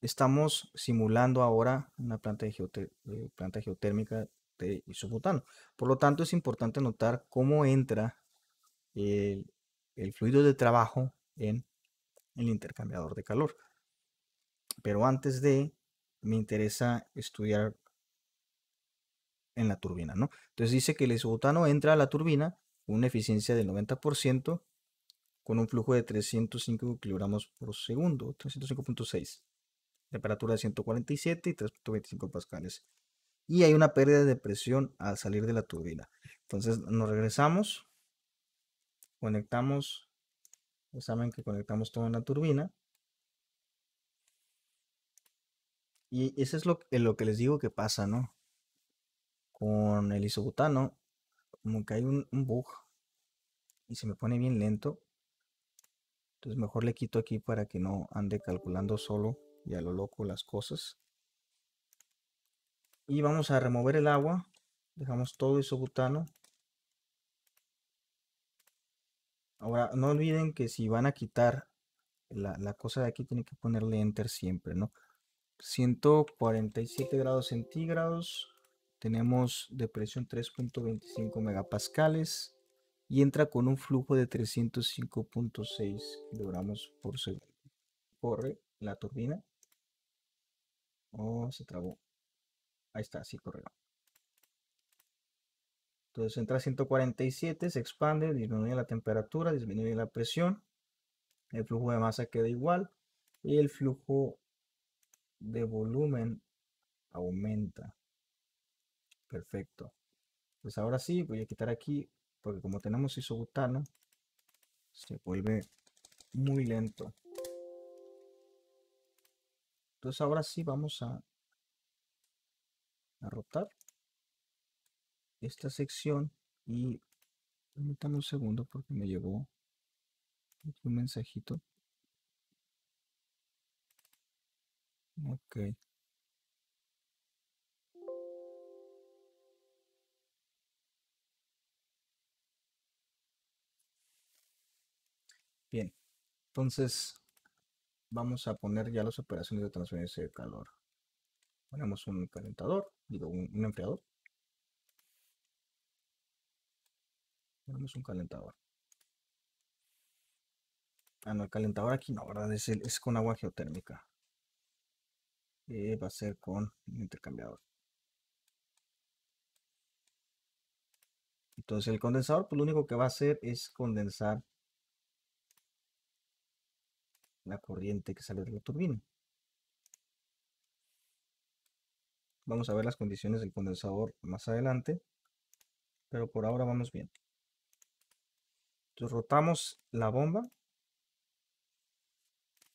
estamos simulando ahora una planta geotérmica de isobutano. Por lo tanto, es importante notar cómo entra el, el fluido de trabajo en el intercambiador de calor. Pero antes me interesa estudiar en la turbina, ¿no? Entonces dice que el isobutano entra a la turbina con una eficiencia del 90% con un flujo de 305 kilogramos por segundo, 305.6, temperatura de 147 y 3.25 pascales. Y hay una pérdida de presión al salir de la turbina. Entonces nos regresamos, conectamos, ya saben que conectamos todo en la turbina. Y eso es lo que les digo que pasa, ¿no? Con el isobutano, como que hay un bug y se me pone bien lento. Entonces mejor le quito aquí para que no ande calculando solo y a lo loco las cosas. Y vamos a remover el agua. Dejamos todo isobutano. Ahora no olviden que si van a quitar la cosa de aquí, tienen que ponerle enter siempre, ¿no? 147 grados centígrados. Tenemos de presión 3.25 megapascales. Y entra con un flujo de 305.6 kilogramos por segundo. Corre la turbina. Oh, se trabó. Ahí está, sí corre. Entonces entra a 147, se expande, disminuye la temperatura, disminuye la presión, el flujo de masa queda igual y el flujo de volumen aumenta. Perfecto. Pues ahora sí, voy a quitar aquí, porque como tenemos isobutano, se vuelve muy lento. Entonces ahora sí vamos a rotar esta sección y permítame un segundo porque me llegó un mensajito. Ok. Bien. Entonces vamos a poner ya las operaciones de transferencia de calor. Ponemos un calentador, digo un enfriador. Ponemos un calentador. Ah, no, el calentador aquí no, ¿verdad? Es con agua geotérmica. Va a ser con un intercambiador. Entonces el condensador, pues lo único que va a hacer es condensar la corriente que sale de la turbina. Vamos a ver las condiciones del condensador más adelante, pero por ahora vamos bien. Entonces rotamos la bomba,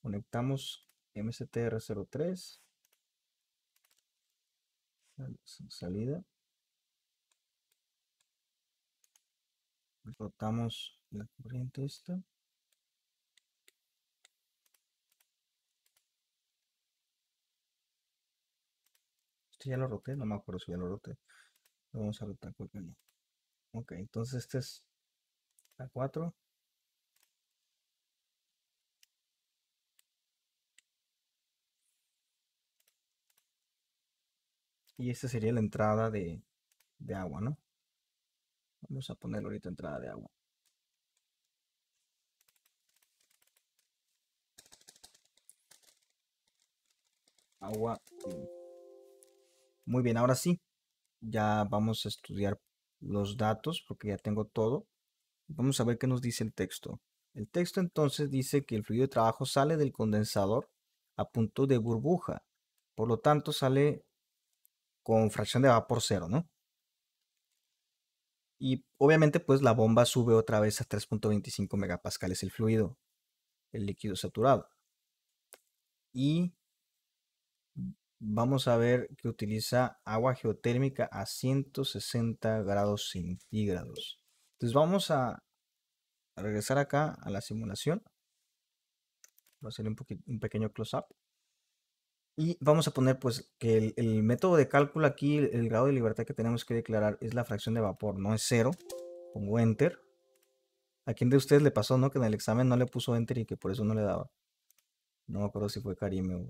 conectamos MSTR03, salida, rotamos la corriente esta. Este ya lo roté, no me acuerdo si ya lo roté. Lo vamos a rotar porque no. Ok, entonces este es la 4. Y esta sería la entrada de agua, ¿no? Vamos a poner ahorita entrada de agua. Agua. Muy bien, ahora sí, ya vamos a estudiar los datos porque ya tengo todo. Vamos a ver qué nos dice el texto. El texto entonces dice que el fluido de trabajo sale del condensador a punto de burbuja. Por lo tanto, sale con fracción de vapor cero, ¿no? Y obviamente pues la bomba sube otra vez a 3.25 megapascales el fluido, el líquido saturado. Y vamos a ver que utiliza agua geotérmica a 160 grados centígrados. Entonces vamos a regresar acá a la simulación. Voy a hacer un pequeño close-up. Y vamos a poner pues que el método de cálculo aquí, el grado de libertad que tenemos que declarar es la fracción de vapor, no es cero. Pongo enter. ¿A quién de ustedes le pasó, no? Que en el examen no le puso enter y que por eso no le daba. No me acuerdo si fue Karime o...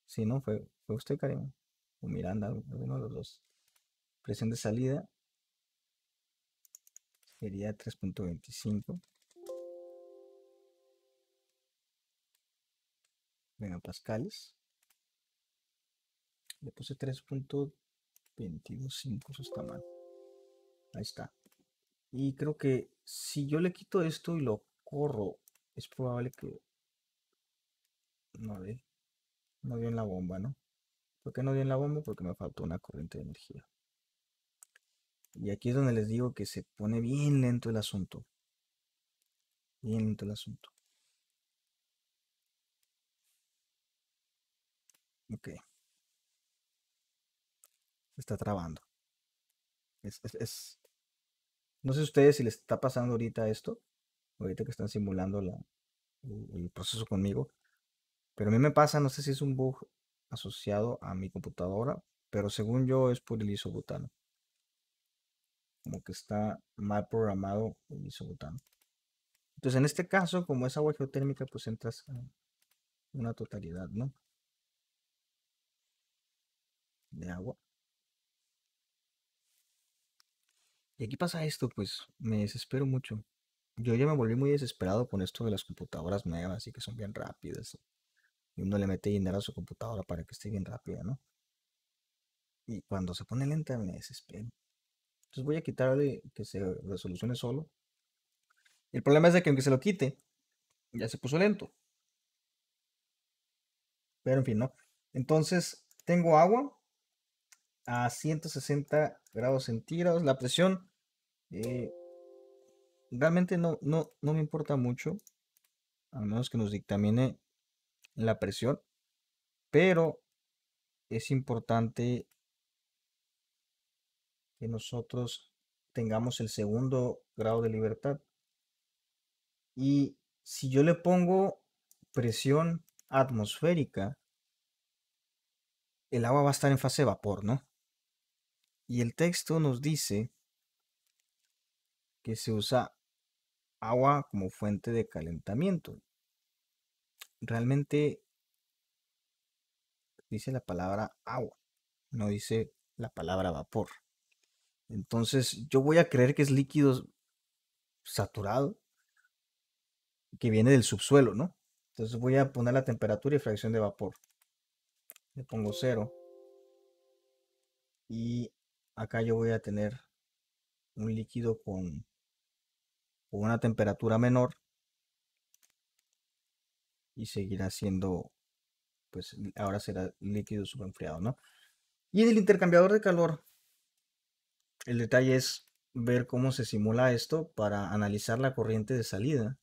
Sí, ¿no? Fue usted, Karim. O Miranda, uno de los dos. Presión de salida sería 3.25 megapascales. Le puse 3.225, eso está mal. Ahí está. Y creo que si yo le quito esto y lo corro, es probable que no dé, no dio en la bomba, ¿no? ¿Por qué no dio en la bomba? Porque me faltó una corriente de energía. Y aquí es donde les digo que se pone bien lento el asunto. Bien lento el asunto. Ok, se está trabando. No sé a ustedes si les está pasando ahorita esto, ahorita que están simulando el proceso conmigo, pero a mí me pasa, no sé si es un bug asociado a mi computadora, pero según yo es por el isobutano, como que está mal programado el isobutano. Entonces en este caso, como es agua geotérmica, pues entras a una totalidad, ¿no? De agua. Y aquí pasa esto, pues me desespero mucho. Yo ya me volví muy desesperado con esto de las computadoras nuevas y que son bien rápidas. Y uno le mete dinero a su computadora para que esté bien rápida, ¿no? Y cuando se pone lenta me desespero. Entonces voy a quitarle que se resolucione solo. El problema es de que aunque se lo quite, ya se puso lento. Pero en fin, ¿no? Entonces tengo agua a 160 grados centígrados. La presión eh, realmente no me importa mucho, a menos que nos dictamine la presión. Pero es importante que nosotros tengamos el segundo grado de libertad. Y si yo le pongo presión atmosférica, el agua va a estar en fase de vapor, ¿no? Y el texto nos dice que se usa agua como fuente de calentamiento. Realmente dice la palabra agua, no dice la palabra vapor. Entonces yo voy a creer que es líquido saturado que viene del subsuelo, ¿no? Entonces voy a poner la temperatura y fracción de vapor. Le pongo 0 y acá yo voy a tener un líquido con una temperatura menor y seguirá siendo, pues ahora será líquido subenfriado, ¿no? Y en el intercambiador de calor, el detalle es ver cómo se simula esto para analizar la corriente de salida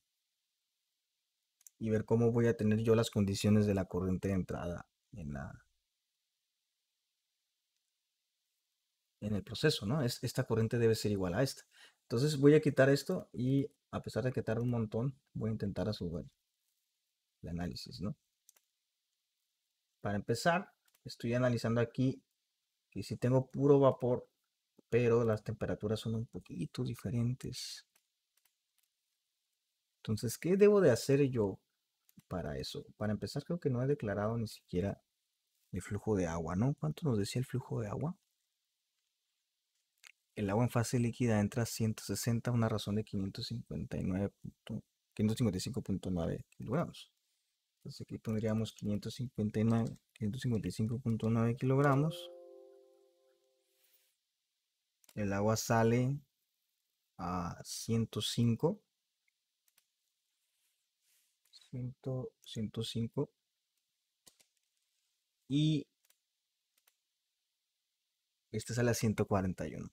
y ver cómo voy a tener yo las condiciones de la corriente de entrada en el proceso, ¿no? Esta corriente debe ser igual a esta. Entonces voy a quitar esto y a pesar de que tarda un montón, voy a intentar resolver el análisis, ¿no? Para empezar, estoy analizando aquí que si tengo puro vapor, pero las temperaturas son un poquito diferentes. Entonces, ¿qué debo de hacer yo para eso? Para empezar, creo que no he declarado ni siquiera el flujo de agua, ¿no? ¿Cuánto nos decía el flujo de agua? El agua en fase líquida entra a 160, una razón de 555.9 kilogramos. Entonces aquí pondríamos 555.9 kilogramos. El agua sale a 105, 105 y este sale a 141.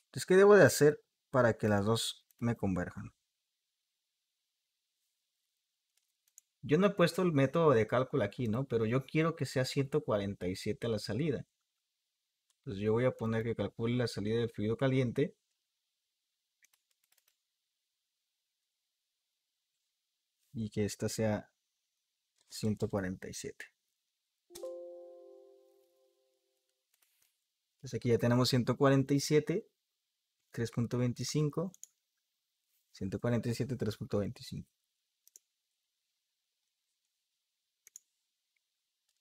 Entonces, ¿qué debo de hacer para que las dos me converjan? Yo no he puesto el método de cálculo aquí, ¿no? Pero yo quiero que sea 147 a la salida. Entonces yo voy a poner que calcule la salida del fluido caliente y que esta sea 147. Entonces aquí ya tenemos 147, 3.25, 147, 3.25.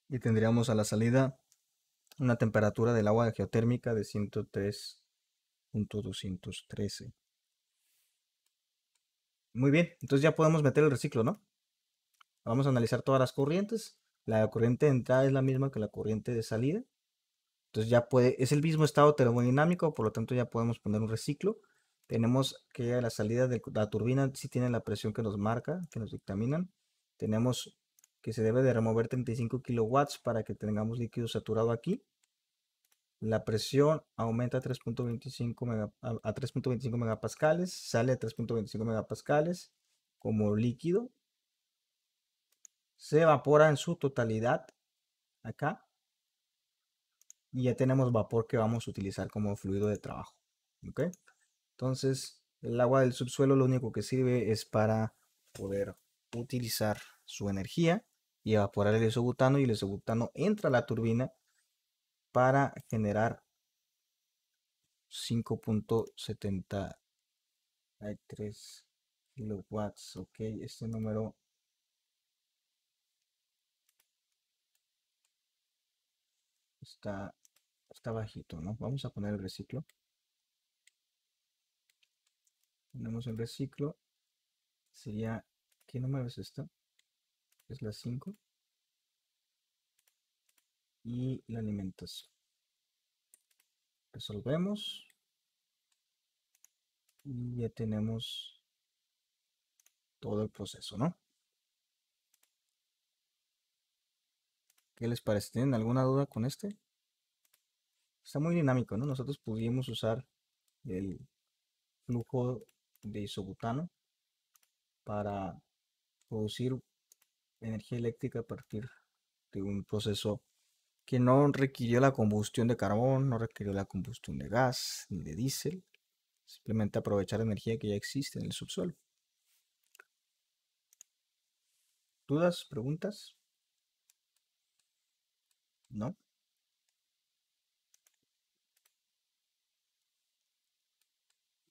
Y tendríamos a la salida una temperatura del agua geotérmica de 103.213. Muy bien, entonces ya podemos meter el reciclo, ¿no? Vamos a analizar todas las corrientes. La corriente de entrada es la misma que la corriente de salida. Entonces ya es el mismo estado termodinámico, por lo tanto ya podemos poner un reciclo. Tenemos que a la salida de la turbina sí tiene la presión que nos marca, que nos dictaminan. Tenemos que se debe de remover 35 kilowatts para que tengamos líquido saturado aquí. La presión aumenta a 3.25 megapascales, sale a 3.25 megapascales como líquido. Se evapora en su totalidad acá y ya tenemos vapor que vamos a utilizar como fluido de trabajo. ¿Ok? Entonces, el agua del subsuelo lo único que sirve es para poder utilizar su energía y evaporar el isobutano, y el isobutano entra a la turbina para generar 5.73 kilowatts. Ok, este número está, está bajito, ¿no? Vamos a poner el reciclo. Ponemos el reciclo. Sería, ¿qué número es esta? Es la 5. Y la alimentación. Resolvemos. Y ya tenemos todo el proceso, ¿no? ¿Qué les parece? ¿Tienen alguna duda con este? Está muy dinámico, ¿no? Nosotros pudimos usar el flujo de isobutano para producir energía eléctrica a partir de un proceso que no requirió la combustión de carbón, no requirió la combustión de gas ni de diésel, simplemente aprovechar energía que ya existe en el subsuelo. ¿Dudas? ¿Preguntas? ¿No?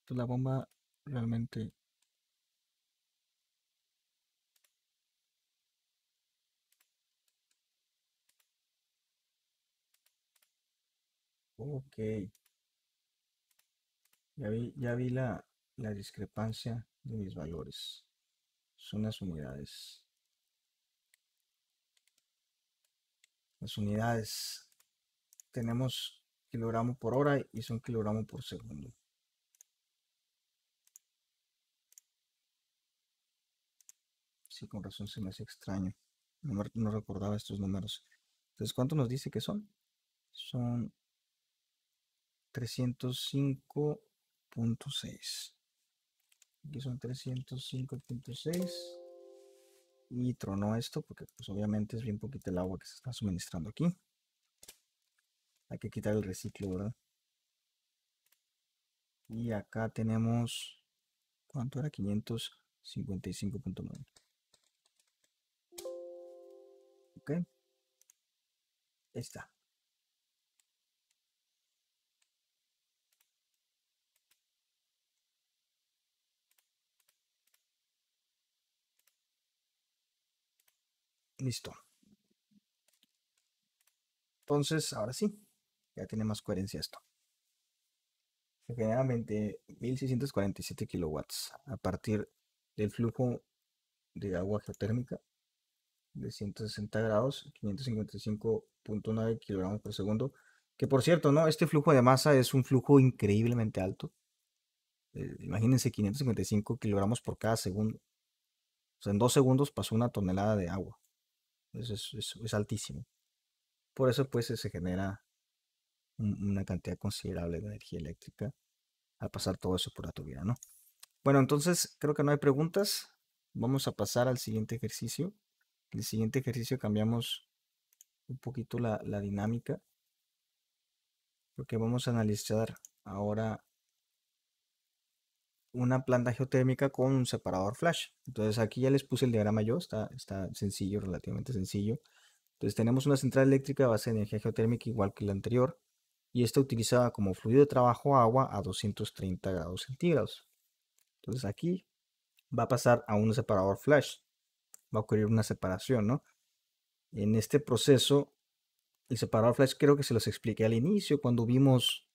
Pues la bomba realmente... Ok, ya vi la discrepancia de mis valores. Son las unidades. Las unidades. Tenemos kilogramo por hora y son kilogramo por segundo. Sí, con razón se me hace extraño. No recordaba estos números. Entonces, ¿cuánto nos dice que son? Son 305.6. Aquí son 305.6. Y tronó esto porque pues obviamente es bien poquito el agua que se está suministrando aquí. Hay que quitar el reciclo, ¿verdad? Y acá tenemos, ¿cuánto era? 555.9. Ok, ahí está. Listo. Entonces, ahora sí, ya tiene más coherencia esto. Se generan 20.647 kilowatts a partir del flujo de agua geotérmica de 160 grados, 555.9 kilogramos por segundo. Que por cierto, ¿no? Este flujo de masa es un flujo increíblemente alto. Imagínense 555 kilogramos por cada segundo. O sea, en 2 segundos pasó una tonelada de agua. Eso es altísimo. Por eso pues se genera una cantidad considerable de energía eléctrica al pasar todo eso por la turbina, ¿no? Bueno, entonces creo que no hay preguntas. Vamos a pasar al siguiente ejercicio. El siguiente ejercicio cambiamos un poquito la dinámica, porque vamos a analizar ahora una planta geotérmica con un separador flash. Entonces aquí ya les puse el diagrama yo, está sencillo, relativamente sencillo. Entonces tenemos una central eléctrica a base de energía geotérmica igual que la anterior, y esta utilizaba como fluido de trabajo agua a 230 grados centígrados. Entonces aquí va a pasar a un separador flash, va a ocurrir una separación, ¿no? En este proceso, el separador flash creo que se los expliqué al inicio cuando vimos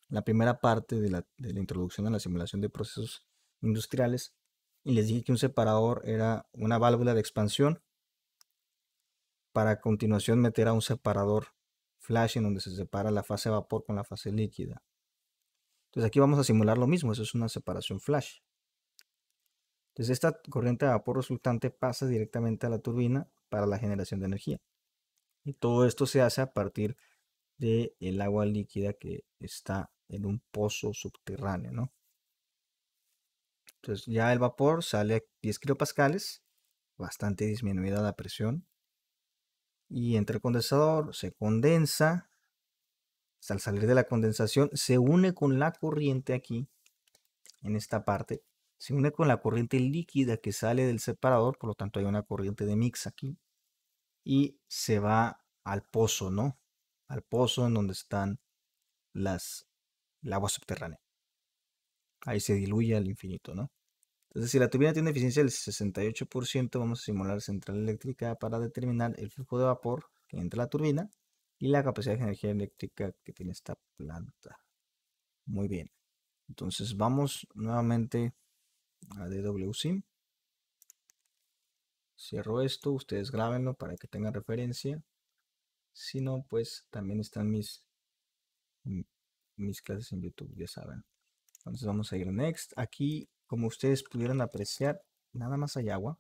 la primera parte de la introducción a la simulación de procesos industriales. Y les dije que un separador era una válvula de expansión para a continuación meter a un separador flash en donde se separa la fase vapor con la fase líquida. Entonces aquí vamos a simular lo mismo, eso es una separación flash. Entonces esta corriente de vapor resultante pasa directamente a la turbina para la generación de energía. Y todo esto se hace a partir del agua líquida que está en un pozo subterráneo, ¿no? Entonces ya el vapor sale a 10 kilopascales, bastante disminuida la presión, y entra el condensador, se condensa. Al salir de la condensación se une con la corriente aquí, en esta parte, se une con la corriente líquida que sale del separador, por lo tanto hay una corriente de mix aquí, y se va al pozo, ¿no? Al pozo en donde están el agua subterránea. Ahí se diluye al infinito, ¿no? Entonces, si la turbina tiene eficiencia del 68%, vamos a simular central eléctrica para determinar el flujo de vapor que entra a la turbina y la capacidad de energía eléctrica que tiene esta planta. Muy bien. Entonces vamos nuevamente a DWSim. Cierro esto, ustedes grábenlo para que tengan referencia. Si no, pues también están mis clases en YouTube, ya saben. Entonces vamos a ir a Next. Aquí, como ustedes pudieron apreciar, nada más hay agua.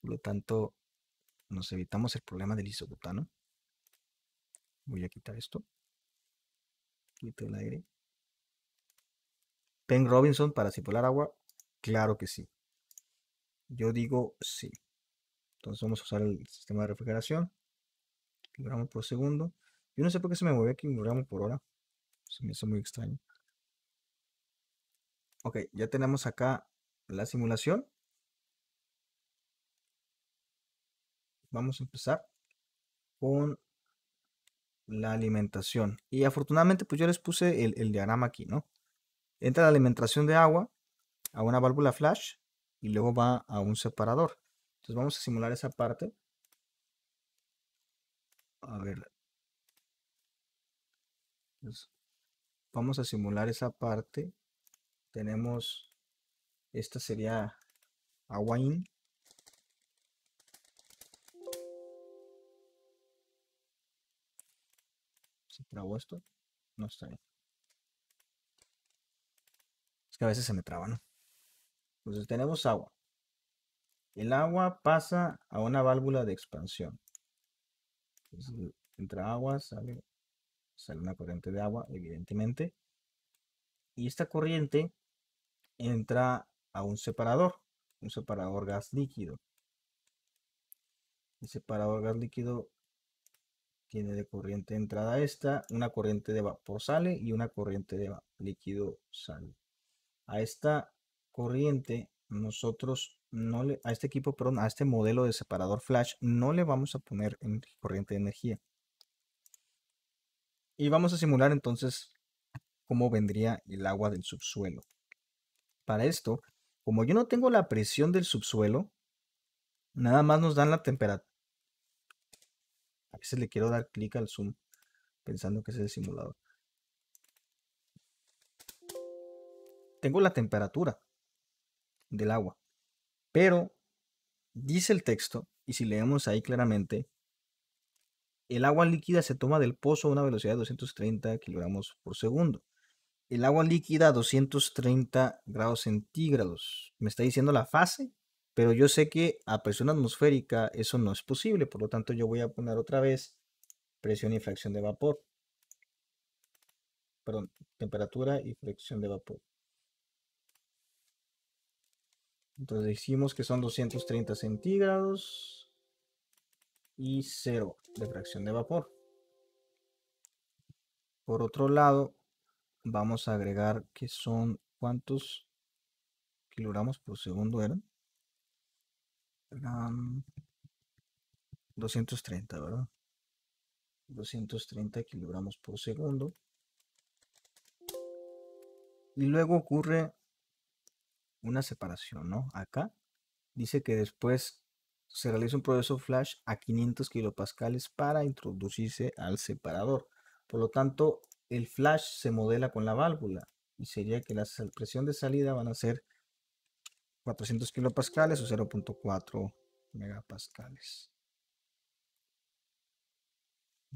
Por lo tanto, nos evitamos el problema del isobutano. Voy a quitar esto. Quito el aire. Penn Robinson para simular agua. Claro que sí. Yo digo sí. Entonces vamos a usar el sistema de refrigeración. Kilogramos por segundo. Yo no sé por qué se me mueve kilogramos por hora. Se me hace muy extraño. Ok, ya tenemos acá la simulación. Vamos a empezar con la alimentación. Y afortunadamente, pues yo les puse el diagrama aquí, ¿no? Entra la alimentación de agua a una válvula flash y luego va a un separador. Entonces vamos a simular esa parte. A ver. Pues, vamos a simular esa parte. Tenemos, esta sería agua in. Si trabo esto, no está bien. Es que a veces se me traba, ¿no? Entonces tenemos agua. El agua pasa a una válvula de expansión. Entonces, entra agua, sale una corriente de agua, evidentemente. Y esta corriente entra a un separador gas líquido. El separador gas líquido tiene de corriente de entrada esta, una corriente de vapor sale y una corriente de líquido sale. A esta corriente nosotros no le, a este equipo, perdón, a este modelo de separador flash no le vamos a poner en corriente de energía. Y vamos a simular entonces cómo vendría el agua del subsuelo. Para esto, como yo no tengo la presión del subsuelo, nada más nos dan la temperatura. A veces le quiero dar clic al zoom pensando que es el simulador. Tengo la temperatura del agua, pero dice el texto, y si leemos ahí claramente, el agua líquida se toma del pozo a una velocidad de 230 kilogramos por segundo. El agua líquida a 230 grados centígrados. Me está diciendo la fase, pero yo sé que a presión atmosférica eso no es posible. Por lo tanto, yo voy a poner otra vez presión y fracción de vapor. Perdón, temperatura y fracción de vapor. Entonces decimos que son 230 centígrados y 0 de fracción de vapor. Por otro lado, vamos a agregar que son, ¿cuántos kilogramos por segundo eran? 230, ¿verdad? 230 kilogramos por segundo. Y luego ocurre una separación, ¿no? Acá dice que después Se realiza un proceso flash a 500 kilopascales para introducirse al separador. Por lo tanto, el flash se modela con la válvula y sería que la presión de salida van a ser 400 kilopascales o 0.4 megapascales.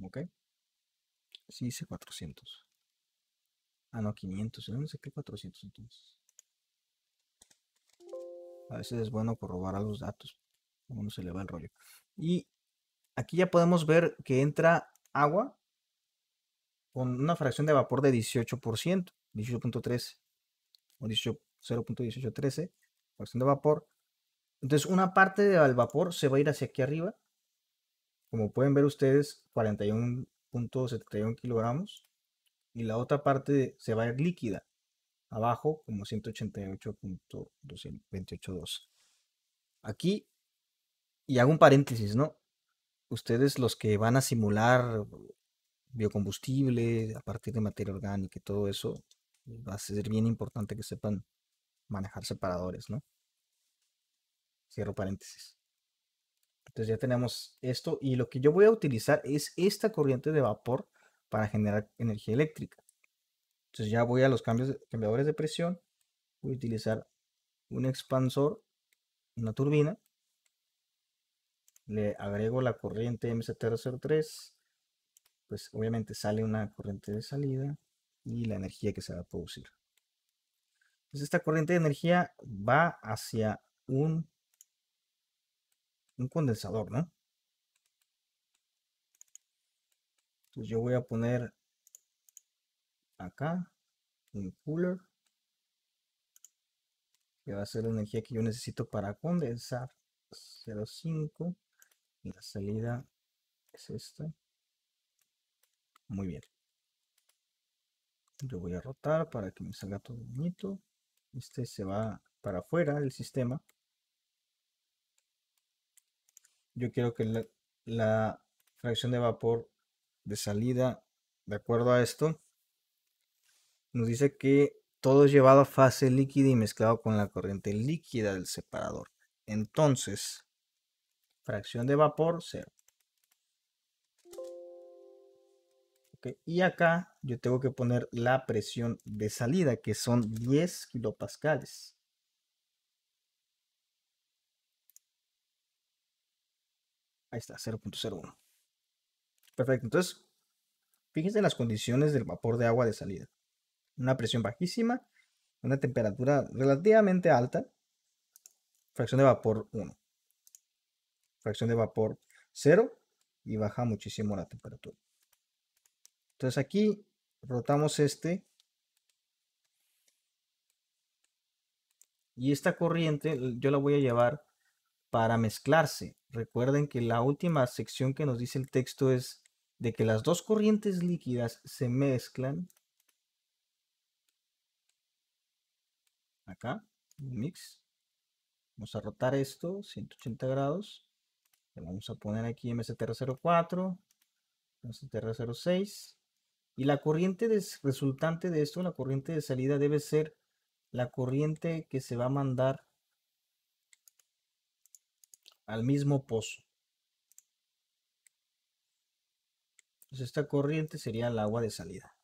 ¿Ok? Sí, dice 400. Ah, no, 500. No sé qué 400 entonces. A veces es bueno corroborar los datos. Uno se le va el rollo. Y aquí ya podemos ver que entra agua con una fracción de vapor de 18%, 18.13 o 0.1813, fracción de vapor. Entonces una parte del vapor se va a ir hacia aquí arriba. Como pueden ver ustedes, 41.71 kilogramos. Y la otra parte se va a ir líquida, abajo como 188.282. Aquí, y hago un paréntesis, ¿no? Ustedes los que van a simular biocombustible a partir de materia orgánica y todo eso, va a ser bien importante que sepan manejar separadores, ¿no? Cierro paréntesis. Entonces ya tenemos esto y lo que yo voy a utilizar es esta corriente de vapor para generar energía eléctrica. Entonces ya voy a los cambiadores de presión, voy a utilizar un expansor, una turbina, le agrego la corriente MCT-03, pues obviamente sale una corriente de salida y la energía que se va a producir. Entonces esta corriente de energía va hacia un condensador, ¿no? Entonces yo voy a poner acá un cooler, que va a ser la energía que yo necesito para condensar 0.5 y la salida es esta. Muy bien. Yo voy a rotar para que me salga todo bonito. Este se va para afuera del sistema. Yo quiero que la fracción de vapor de salida, de acuerdo a esto, nos dice que todo es llevado a fase líquida y mezclado con la corriente líquida del separador. Entonces, fracción de vapor 0. ¿Ok? Y acá yo tengo que poner la presión de salida, que son 10 kilopascales. Ahí está, 0.01. Perfecto. Entonces, fíjense en las condiciones del vapor de agua de salida. Una presión bajísima, una temperatura relativamente alta, fracción de vapor 1, fracción de vapor 0 y baja muchísimo la temperatura. Entonces aquí rotamos este y esta corriente yo la voy a llevar para mezclarse. Recuerden que la última sección que nos dice el texto es de que las dos corrientes líquidas se mezclan acá, mix. Vamos a rotar esto 180 grados. Le vamos a poner aquí MSTR04, MSTR06. Y la corriente resultante de esto, la corriente de salida, debe ser la corriente que se va a mandar al mismo pozo. Entonces esta corriente sería el agua de salida.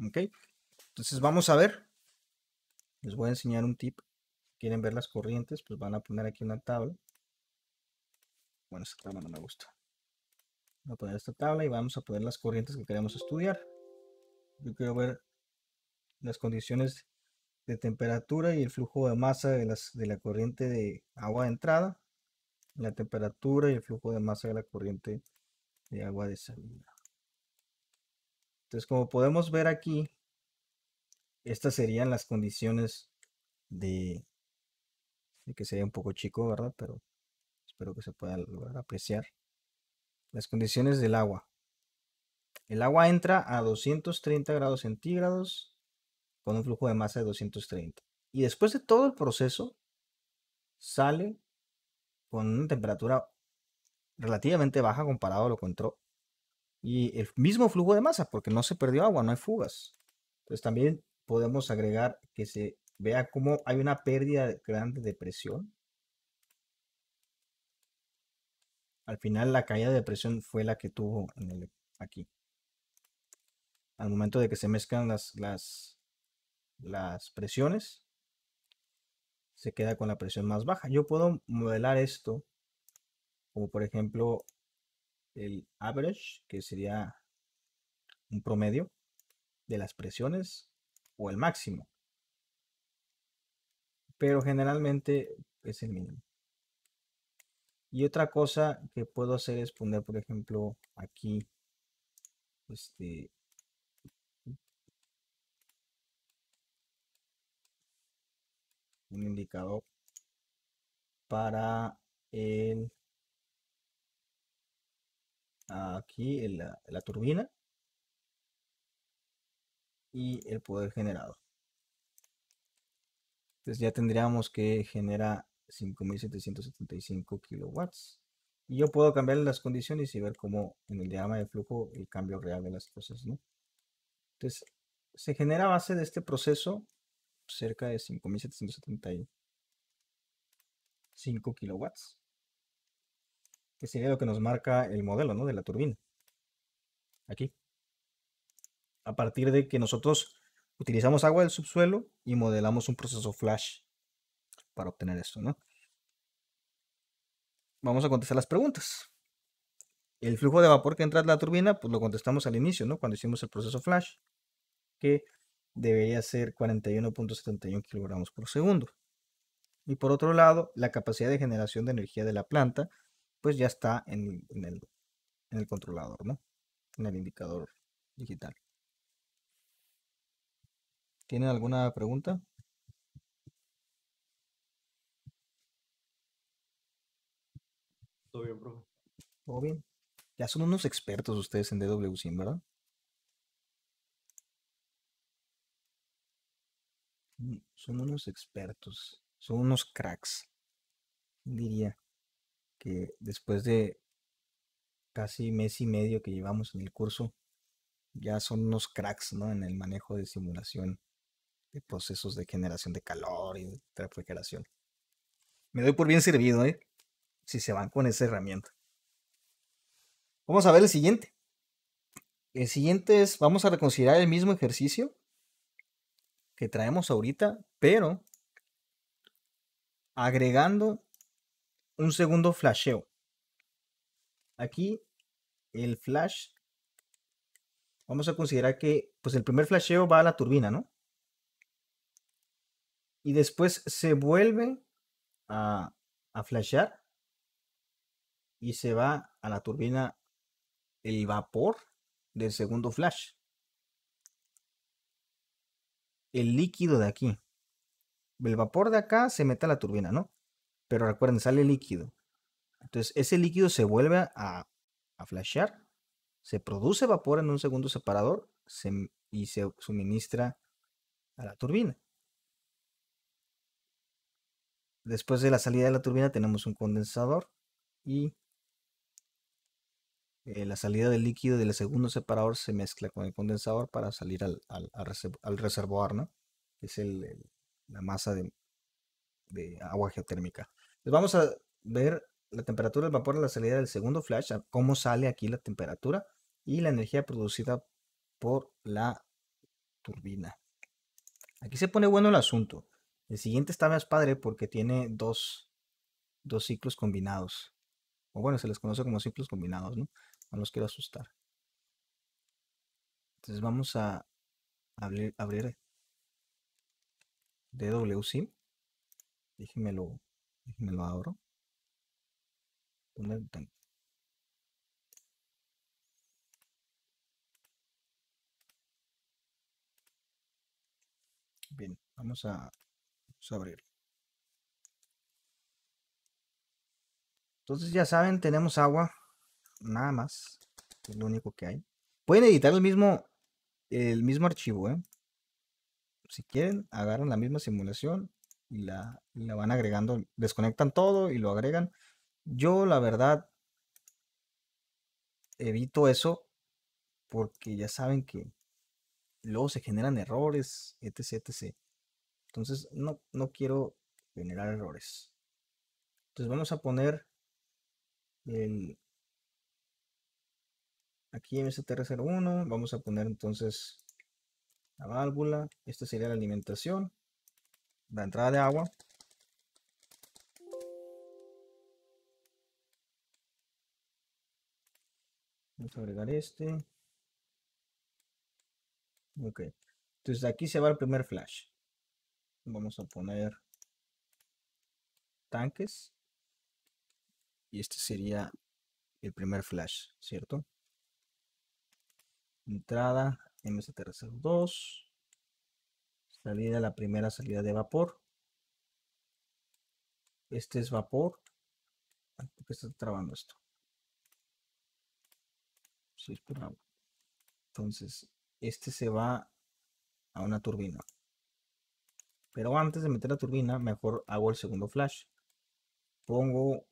¿Ok? Entonces vamos a ver. Les voy a enseñar un tip. Quieren ver las corrientes, pues van a poner aquí una tabla. Bueno, esta tabla no me gusta. Voy a poner esta tabla y vamos a poner las corrientes que queremos estudiar. Yo quiero ver las condiciones de temperatura y el flujo de masa de la corriente de agua de entrada, la temperatura y el flujo de masa de la corriente de agua de salida. Entonces, como podemos ver aquí, estas serían las condiciones de que sería un poco chico, ¿verdad? Pero espero que se pueda lograr apreciar. Las condiciones del agua. El agua entra a 230 grados centígrados con un flujo de masa de 230. Y después de todo el proceso, sale con una temperatura relativamente baja comparado a lo que entró. Y el mismo flujo de masa, porque no se perdió agua, no hay fugas. Entonces también podemos agregar que se vea cómo hay una pérdida grande de presión. Al final la caída de presión fue la que tuvo aquí. Al momento de que se mezclan las presiones, se queda con la presión más baja. Yo puedo modelar esto como por ejemplo el average, que sería un promedio de las presiones o el máximo, pero generalmente es el mínimo. Y otra cosa que puedo hacer es poner, por ejemplo, aquí este, un indicador para el, aquí la turbina y el poder generado. Entonces ya tendríamos que genera 5775 kilowatts. Y yo puedo cambiar las condiciones y ver cómo en el diagrama de flujo el cambio real de las cosas, ¿no? Entonces, se genera a base de este proceso cerca de 5775 kilowatts, que sería lo que nos marca el modelo, ¿no? De la turbina. Aquí. A partir de que nosotros utilizamos agua del subsuelo y modelamos un proceso flash para obtener esto, ¿no? Vamos a contestar las preguntas. El flujo de vapor que entra a la turbina, pues lo contestamos al inicio, ¿no? Cuando hicimos el proceso flash, que debería ser 41.71 kilogramos por segundo. Y por otro lado, la capacidad de generación de energía de la planta, pues ya está en el controlador, ¿no? En el indicador digital. ¿Tienen alguna pregunta? Todo bien, profe. ¿Todo bien? Ya son unos expertos ustedes en DWSIM, ¿verdad? Son unos expertos, son unos cracks. Diría que después de casi mes y medio que llevamos en el curso, ya son unos cracks, ¿no? En el manejo de simulación de procesos de generación de calor y de refrigeración. Me doy por bien servido, ¿eh? Si se van con esa herramienta. Vamos a ver el siguiente. El siguiente es, vamos a reconsiderar el mismo ejercicio que traemos ahorita, pero agregando un segundo flasheo. Aquí el flash, vamos a considerar que pues el primer flasheo va a la turbina, ¿no? Y después se vuelve a, a flashear y se va a la turbina el vapor del segundo flash. El líquido de aquí. El vapor de acá se mete a la turbina, ¿no? Pero recuerden, sale líquido. Entonces ese líquido se vuelve a flashear, se produce vapor en un segundo separador y se suministra a la turbina. Después de la salida de la turbina tenemos un condensador y la salida del líquido del segundo separador se mezcla con el condensador para salir al reservoir, ¿no? Es la masa de agua geotérmica. Entonces vamos a ver la temperatura del vapor a la salida del segundo flash, cómo sale aquí la temperatura y la energía producida por la turbina. Aquí se pone bueno el asunto. El siguiente está más padre porque tiene dos ciclos combinados. O bueno, se les conoce como ciclos combinados, ¿no? No los quiero asustar. Entonces vamos a abrir DWSIM. Déjenmelo abro. Bien, vamos a abrir. Entonces ya saben, tenemos agua, nada más. Es lo único que hay. Pueden editar el mismo archivo, ¿eh? Si quieren, agarran la misma simulación y la van agregando. Desconectan todo y lo agregan. Yo, la verdad, evito eso porque ya saben que luego se generan errores, etc, etc. Entonces no quiero generar errores. Entonces vamos a poner el aquí MSTR01. Vamos a poner entonces la válvula. Esta sería la alimentación, la entrada de agua. Vamos a agregar este. Ok. Entonces aquí se va el primer flash. Vamos a poner tanques. Y este sería el primer flash, ¿cierto? Entrada MSTR02. Salida, la primera salida de vapor. Este es vapor. ¿Por qué está trabando esto? Sí, es por agua. Entonces, este se va a una turbina. Pero antes de meter la turbina, mejor hago el segundo flash. Pongo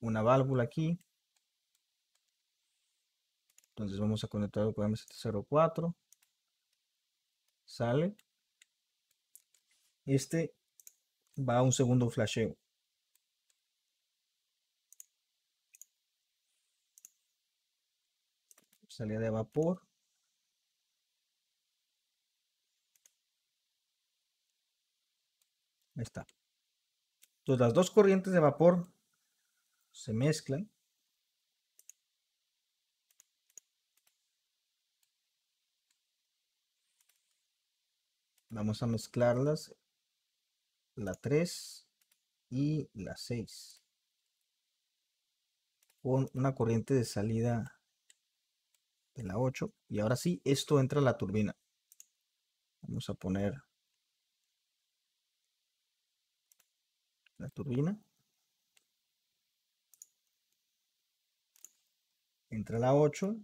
una válvula aquí. Entonces vamos a conectarlo con M704. Sale. Este va a un segundo flasheo. Salida de vapor. Ahí está. Entonces las dos corrientes de vapor se mezclan. Vamos a mezclarlas. La 3 y la 6. Con una corriente de salida de la 8. Y ahora sí, esto entra a la turbina. Vamos a poner la turbina. Entra la 8.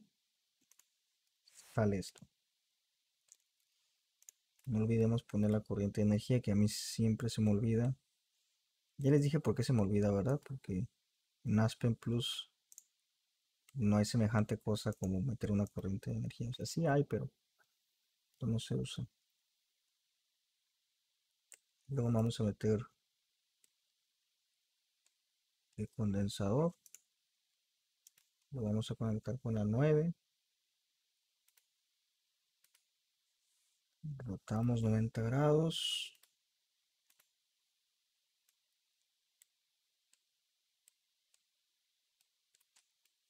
Sale esto. No olvidemos poner la corriente de energía, que a mí siempre se me olvida. Ya les dije por qué se me olvida, ¿verdad? Porque en Aspen Plus no hay semejante cosa como meter una corriente de energía. O sea, sí hay, pero no se usa. Luego vamos a meter el condensador. Lo vamos a conectar con la 9. Rotamos 90 grados.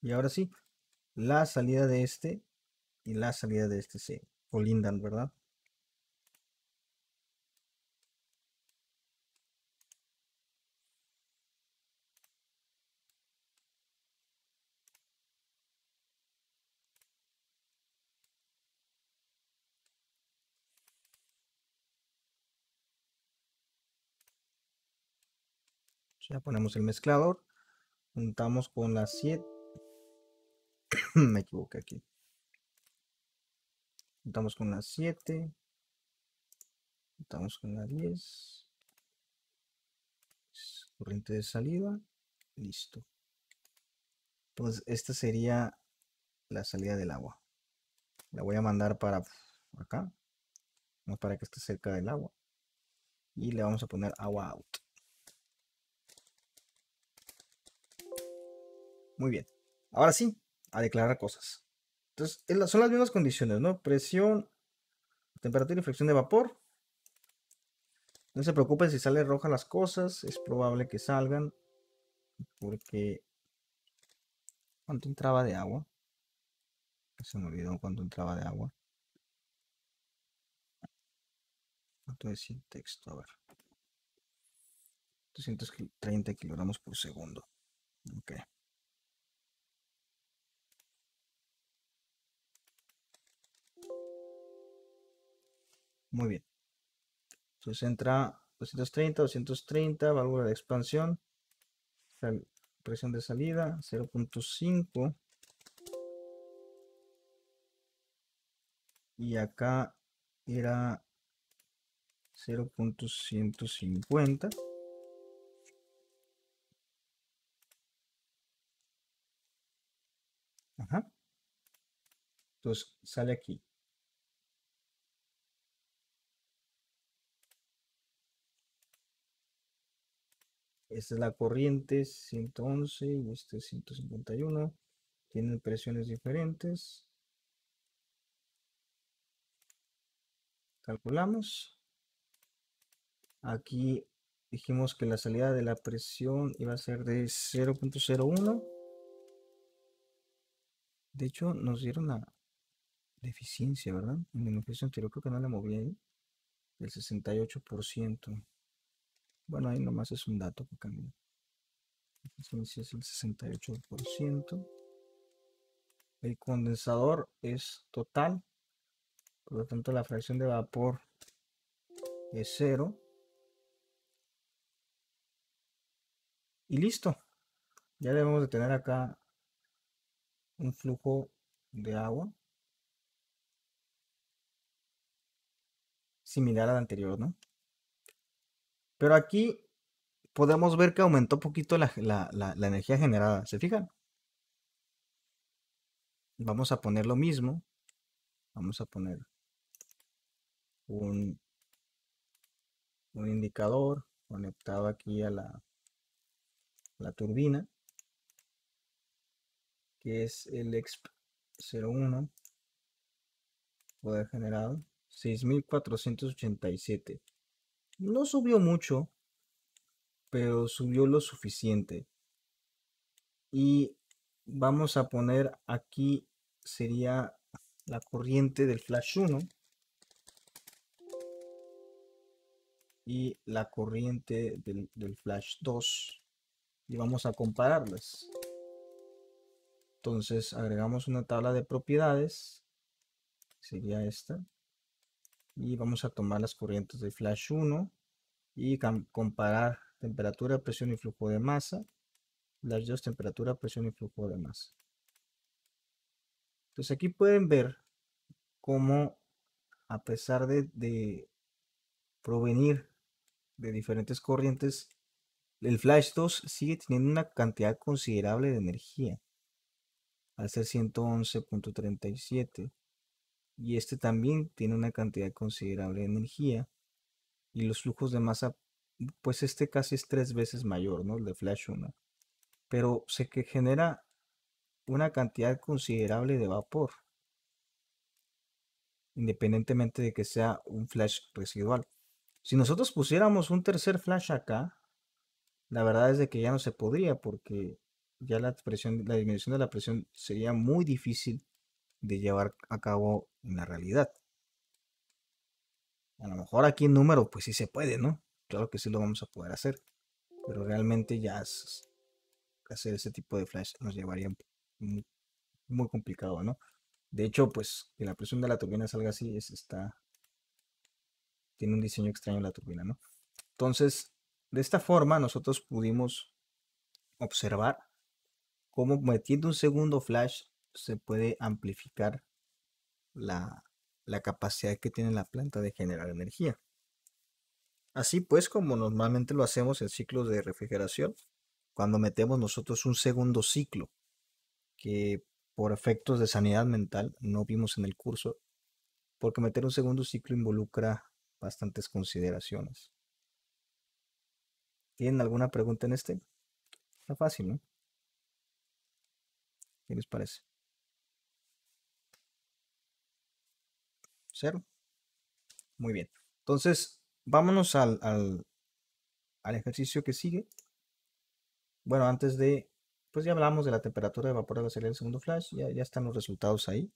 Y ahora sí, la salida de este y la salida de este se colindan, ¿verdad? Ya ponemos el mezclador. Juntamos con la 7. Me equivoqué aquí. Juntamos con la 7. Juntamos con la 10. Corriente de salida. Listo. Entonces, esta sería la salida del agua. La voy a mandar para acá. No para que esté cerca del agua. Y le vamos a poner agua out. Muy bien. Ahora sí, a declarar cosas. Entonces, son las mismas condiciones, ¿no? Presión, temperatura y fricción de vapor. No se preocupen si sale roja las cosas. Es probable que salgan. Porque... ¿Cuánto entraba de agua? Se me olvidó cuánto entraba de agua. ¿Cuánto decía el texto? A ver. 230 kilogramos por segundo. Ok. Muy bien. Entonces entra 230, válvula de expansión. Presión de salida 0.5. Y acá era 0.150. Ajá. Entonces sale aquí. Esta es la corriente 111 y este es 151. Tienen presiones diferentes. Calculamos. Aquí dijimos que la salida de la presión iba a ser de 0.01. De hecho, nos dieron la deficiencia, ¿verdad? En el ejercicio anterior creo que no la moví ahí. El 68%. Bueno, ahí nomás es un dato que cambia. La eficiencia es el 68%. El condensador es total. Por lo tanto, la fracción de vapor es 0. Y listo. Ya debemos de tener acá un flujo de agua similar al anterior, ¿no? Pero aquí podemos ver que aumentó un poquito la energía generada. ¿Se fijan? Vamos a poner lo mismo. Vamos a poner un, un indicador conectado aquí a la turbina, que es el EXP01, poder generado 6487. No subió mucho, pero subió lo suficiente. Y vamos a poner aquí, sería la corriente del flash 1 y la corriente del flash 2 y vamos a compararlas. Entonces agregamos una tabla de propiedades, sería esta, y vamos a tomar las corrientes del flash 1 y comparar temperatura, presión y flujo de masa. Flash 2, temperatura, presión y flujo de masa. Entonces aquí pueden ver cómo, a pesar de provenir de diferentes corrientes, el flash 2 sigue teniendo una cantidad considerable de energía, al ser 111.37. Y este también tiene una cantidad considerable de energía. Y los flujos de masa, pues este casi es 3 veces mayor, ¿no? El de flash 1. Pero se que genera una cantidad considerable de vapor, independientemente de que sea un flash residual. Si nosotros pusiéramos un tercer flash acá, la verdad es de que ya no se podría porque ya la presión, la disminución de la presión sería muy difícil de llevar a cabo en la realidad. A lo mejor aquí en número, pues sí se puede, ¿no? Claro que sí lo vamos a poder hacer, pero realmente ya hacer ese tipo de flash nos llevaría muy, muy complicado, ¿no? De hecho, pues que la presión de la turbina salga así, tiene un diseño extraño la turbina, ¿no? Entonces, de esta forma nosotros pudimos observar cómo metiendo un segundo flash se puede amplificar la, la capacidad que tiene la planta de generar energía. Así pues, como normalmente lo hacemos en ciclos de refrigeración, cuando metemos nosotros un segundo ciclo, que por efectos de sanidad mental no vimos en el curso, porque meter un segundo ciclo involucra bastantes consideraciones. ¿Tienen alguna pregunta en este? Está fácil, ¿no? ¿Qué les parece? ¿Cero? Muy bien. Entonces, vámonos al ejercicio que sigue. Bueno, antes de, pues ya hablamos de la temperatura de vapor de la salida del segundo flash, ya están los resultados ahí.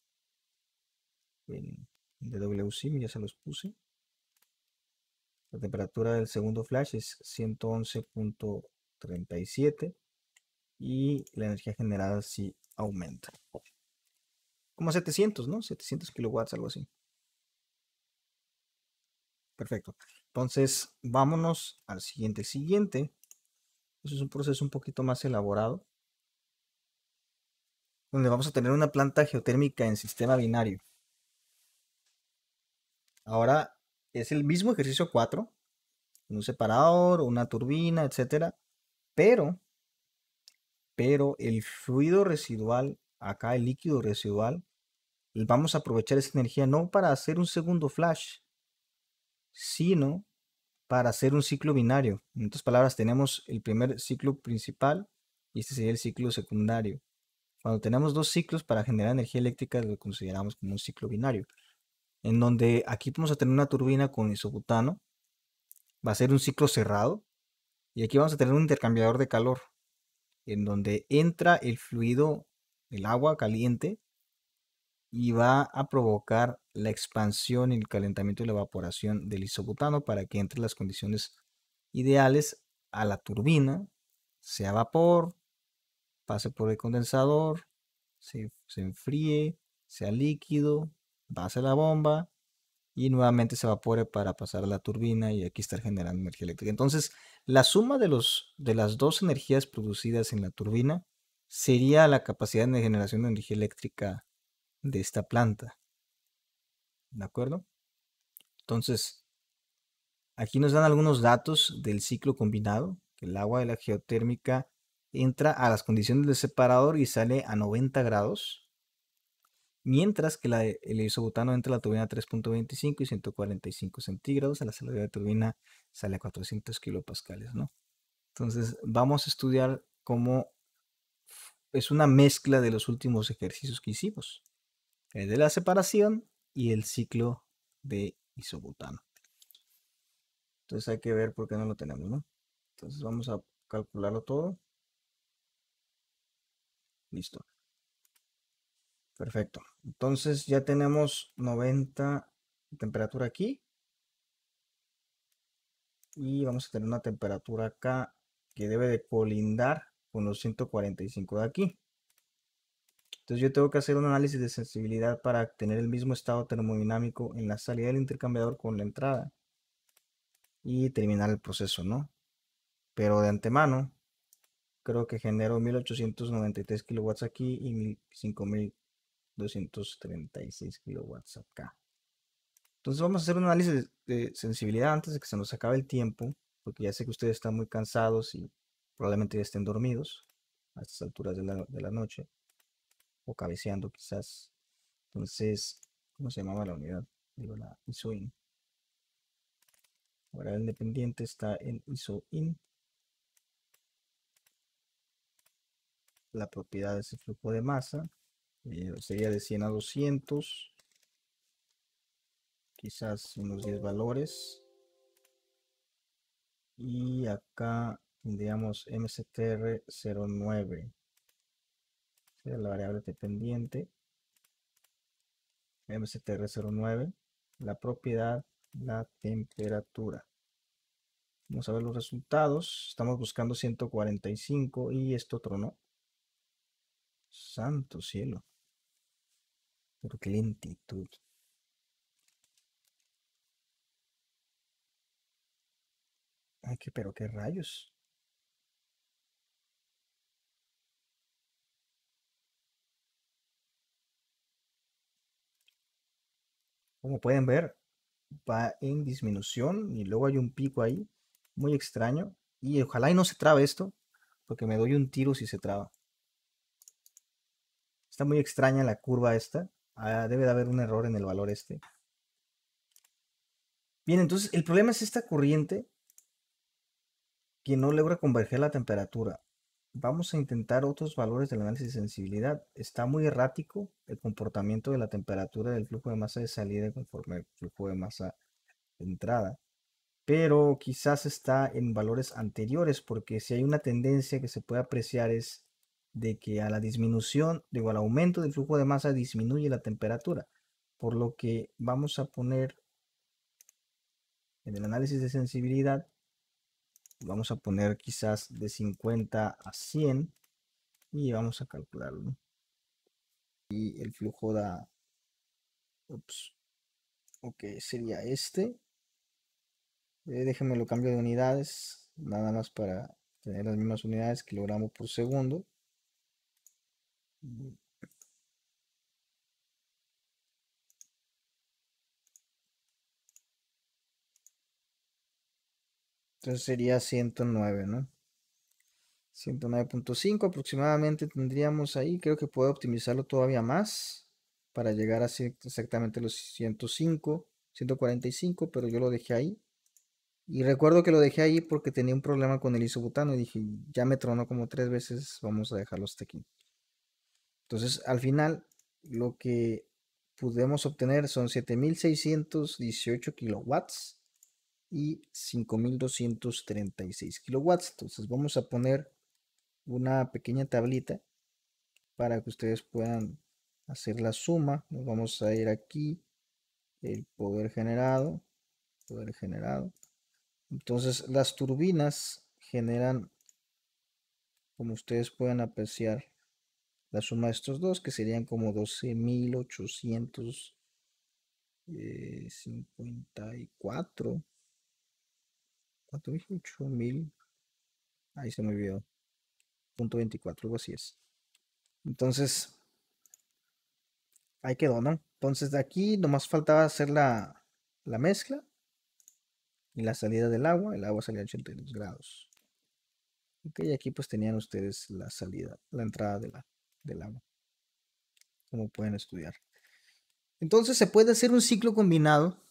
En DWSIM ya se los puse. La temperatura del segundo flash es 111.37 y la energía generada sí aumenta. Como 700, ¿no? 700 kilowatts, algo así. Perfecto. Entonces, vámonos al siguiente. El siguiente, eso es un proceso un poquito más elaborado, donde vamos a tener una planta geotérmica en sistema binario. Ahora es el mismo ejercicio 4, un separador, una turbina, etcétera, pero, pero el fluido residual, acá el líquido residual, vamos a aprovechar esa energía no para hacer un segundo flash, sino para hacer un ciclo binario. En otras palabras, tenemos el primer ciclo principal y este sería el ciclo secundario. Cuando tenemos dos ciclos para generar energía eléctrica, lo consideramos como un ciclo binario, en donde aquí vamos a tener una turbina con isobutano, va a ser un ciclo cerrado, y aquí vamos a tener un intercambiador de calor, en donde entra el fluido, el agua caliente, y va a provocar la expansión y el calentamiento y la evaporación del isobutano para que entre las condiciones ideales a la turbina, sea vapor, pase por el condensador, se enfríe, sea líquido, pase a la bomba y nuevamente se evapore para pasar a la turbina y aquí estar generando energía eléctrica. Entonces, la suma de las dos energías producidas en la turbina sería la capacidad de generación de energía eléctrica de esta planta. ¿De acuerdo? Entonces, aquí nos dan algunos datos del ciclo combinado, que el agua de la geotérmica entra a las condiciones del separador y sale a 90 grados, mientras que el isobutano entra a la turbina a 3.25 y 145 centígrados, a la salida de turbina sale a 400 kilopascales, ¿no? Entonces, vamos a estudiar cómo es una mezcla de los últimos ejercicios que hicimos, el de la separación y el ciclo de isobutano. Entonces hay que ver por qué no lo tenemos, ¿no? Entonces vamos a calcularlo todo. Listo. Perfecto. Entonces ya tenemos 90 de temperatura aquí. Y vamos a tener una temperatura acá que debe de colindar con los 145 de aquí. Entonces yo tengo que hacer un análisis de sensibilidad para tener el mismo estado termodinámico en la salida del intercambiador con la entrada. Y terminar el proceso, ¿no? Pero de antemano, creo que genero 1893 kilowatts aquí y 5236 kilowatts acá. Entonces vamos a hacer un análisis de sensibilidad antes de que se nos acabe el tiempo, porque ya sé que ustedes están muy cansados y probablemente ya estén dormidos a estas alturas de la noche, o cabeceando quizás. Entonces, ¿cómo se llamaba la unidad? Digo, la ISOIN. Ahora el independiente está en ISOIN. La propiedad de ese flujo de masa sería de 100 a 200, quizás unos 10 valores. Y acá tendríamos MCTR09, sería la variable dependiente. MCTR09, la propiedad, la temperatura. Vamos a ver los resultados. Estamos buscando 145 y esto tronó. Santo cielo. Pero qué lentitud. Ay, pero qué rayos. Como pueden ver, va en disminución y luego hay un pico ahí muy extraño. Y ojalá y no se trabe esto, porque me doy un tiro si se traba. Está muy extraña la curva esta. Debe de haber un error en el valor este. Bien, entonces el problema es esta corriente que no logra converger la temperatura. Vamos a intentar otros valores del análisis de sensibilidad. Está muy errático el comportamiento de la temperatura del flujo de masa de salida conforme el flujo de masa de entrada. Pero quizás está en valores anteriores, porque si hay una tendencia que se puede apreciar es de que a la disminución, digo, al aumento del flujo de masa disminuye la temperatura. Por lo que vamos a poner en el análisis de sensibilidad, vamos a poner quizás de 50 a 100 y vamos a calcularlo, ¿no? Y el flujo da, ups, ok, sería este. Déjenme lo cambio de unidades, nada más para tener las mismas unidades, kilogramos por segundo. Entonces sería 109, ¿no? 109.5 aproximadamente tendríamos ahí. Creo que puedo optimizarlo todavía más para llegar a exactamente los 105, 145, pero yo lo dejé ahí. Y recuerdo que lo dejé ahí porque tenía un problema con el isobutano y dije, ya me tronó como 3 veces, vamos a dejarlo hasta aquí. Entonces, al final, lo que pudimos obtener son 7618 kilowatts y 5236 kilowatts. Entonces, vamos a poner una pequeña tablita para que ustedes puedan hacer la suma. Nos vamos a ir aquí, el poder generado. Entonces, las turbinas generan, como ustedes pueden apreciar, la suma de estos dos, que serían como 12.854. ¿Cuánto dije? 8.000. Ahí se me olvidó. Punto 24, algo así es. Entonces, ahí quedó, ¿no? Entonces, de aquí nomás faltaba hacer la mezcla y la salida del agua. El agua salía a 82 grados. Ok, y aquí pues tenían ustedes la salida, la entrada del agua, como pueden estudiar. Entonces, se puede hacer un ciclo combinado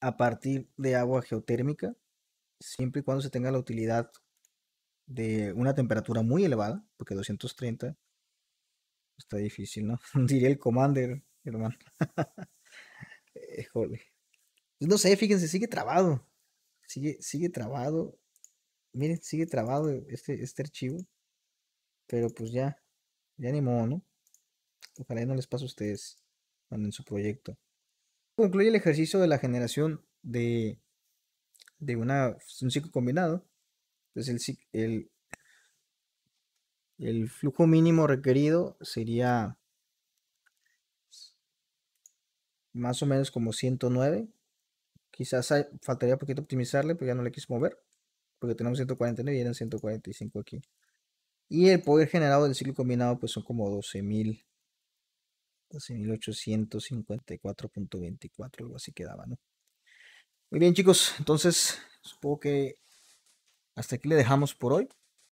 a partir de agua geotérmica, siempre y cuando se tenga la utilidad de una temperatura muy elevada, porque 230 está difícil, ¿no? Diría el Commander, hermano. Híjole. No sé, fíjense, sigue trabado. Sigue trabado. Miren, sigue trabado este archivo. Pero pues ya ni modo, ¿no? Ojalá y no les pase a ustedes cuando en su proyecto. Concluye el ejercicio de la generación de un ciclo combinado. Entonces el flujo mínimo requerido sería más o menos como 109. Quizás faltaría un poquito optimizarle, pero ya no le quise mover, porque tenemos 149 y eran 145 aquí. Y el poder generado del ciclo combinado pues son como 12.854.24, algo así quedaba, ¿no? Muy bien, chicos, entonces supongo que hasta aquí le dejamos por hoy.